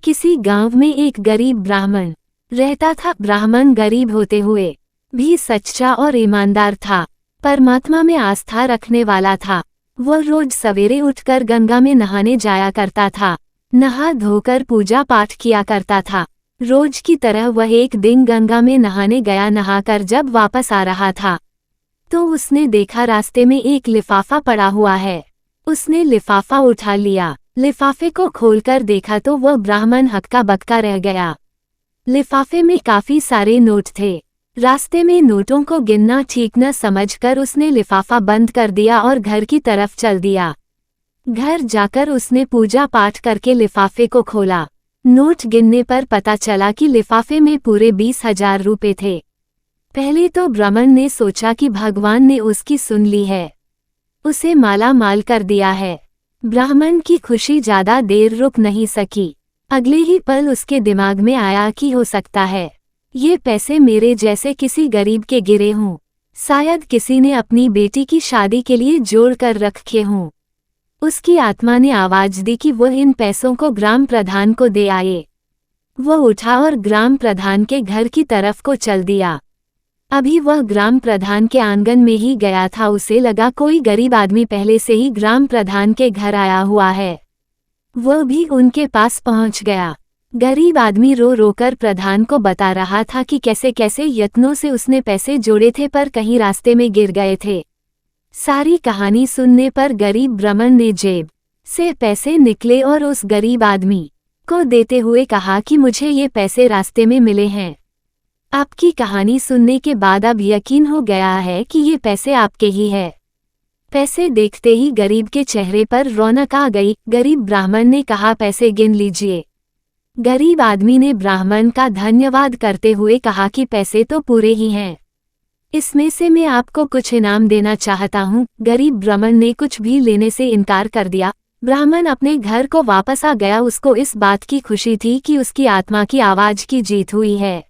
किसी गांव में एक गरीब ब्राह्मण रहता था। ब्राह्मण गरीब होते हुए भी सच्चा और ईमानदार था। परमात्मा में आस्था रखने वाला था। वह रोज सवेरे उठकर गंगा में नहाने जाया करता था। नहा धोकर पूजा पाठ किया करता था। रोज की तरह वह एक दिन गंगा में नहाने गया। नहाकर जब वापस आ रहा था तो उसने देखा रास्ते में एक लिफाफा पड़ा हुआ है। उसने लिफाफा उठा लिया। लिफाफे को खोलकर देखा तो वह ब्राह्मण हक्का बक्का रह गया। लिफाफे में काफी सारे नोट थे। रास्ते में नोटों को गिनना ठीक न समझकर उसने लिफाफा बंद कर दिया और घर की तरफ चल दिया। घर जाकर उसने पूजा पाठ करके लिफाफे को खोला। नोट गिनने पर पता चला कि लिफाफे में पूरे 20,000 रुपए थे। पहले तो ब्राह्मण ने सोचा कि भगवान ने उसकी सुन ली है, उसे माला माल कर दिया है। ब्राह्मण की खुशी ज्यादा देर रुक नहीं सकी। अगले ही पल उसके दिमाग में आया कि हो सकता है ये पैसे मेरे जैसे किसी गरीब के गिरे हों। शायद किसी ने अपनी बेटी की शादी के लिए जोड़ कर रखे हों। उसकी आत्मा ने आवाज दी कि वह इन पैसों को ग्राम प्रधान को दे आए। वह उठा और ग्राम प्रधान के घर की तरफ को चल दिया। अभी वह ग्राम प्रधान के आंगन में ही गया था, उसे लगा कोई गरीब आदमी पहले से ही ग्राम प्रधान के घर आया हुआ है। वह भी उनके पास पहुंच गया। गरीब आदमी रो रोकर प्रधान को बता रहा था कि कैसे कैसे यत्नों से उसने पैसे जोड़े थे पर कहीं रास्ते में गिर गए थे। सारी कहानी सुनने पर गरीब ब्राह्मण ने जेब से पैसे निकले और उस गरीब आदमी को देते हुए कहा कि मुझे ये पैसे रास्ते में मिले हैं। आपकी कहानी सुनने के बाद अब यकीन हो गया है कि ये पैसे आपके ही है। पैसे देखते ही गरीब के चेहरे पर रौनक आ गई। गरीब ब्राह्मण ने कहा, पैसे गिन लीजिए। गरीब आदमी ने ब्राह्मण का धन्यवाद करते हुए कहा कि पैसे तो पूरे ही हैं, इसमें से मैं आपको कुछ इनाम देना चाहता हूँ। गरीब ब्राह्मण ने कुछ भी लेने से इनकार कर दिया। ब्राह्मण अपने घर को वापस आ गया। उसको इस बात की खुशी थी कि उसकी आत्मा की आवाज की जीत हुई है।